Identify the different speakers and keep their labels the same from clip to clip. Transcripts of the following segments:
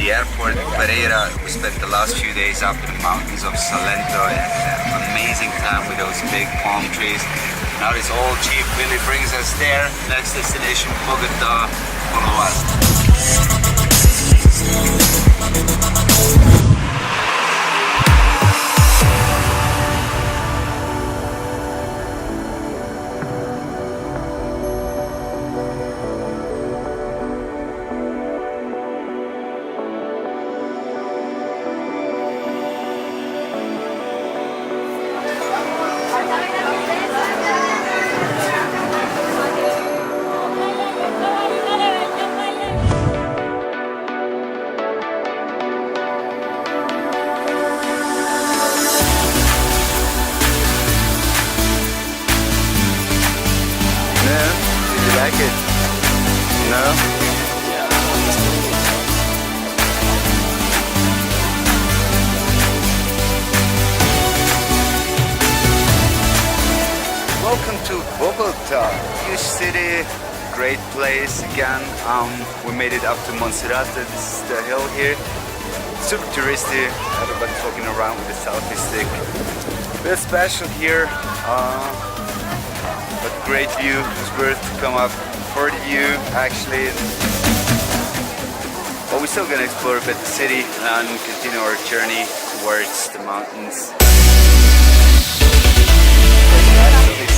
Speaker 1: the Airport Pereira. We spent the last few days up in the mountains of Salento and had an amazing time with those big palm trees. Now this old Jeep Willy brings us there. Next destination, Bogotá, follow us. Like it? No? Welcome to Bogotá, huge city, great place again. We made it up to Serrate. This is the hill here. Super touristy, everybody walking around with a selfie stick. Bit special here. But great view, it's worth to come up for the view actually. But we're still gonna explore a bit the city and continue our journey towards the mountains.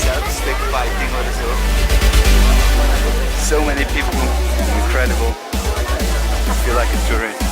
Speaker 1: Self-stick fighting or so. So many people, incredible. I feel like a tourist.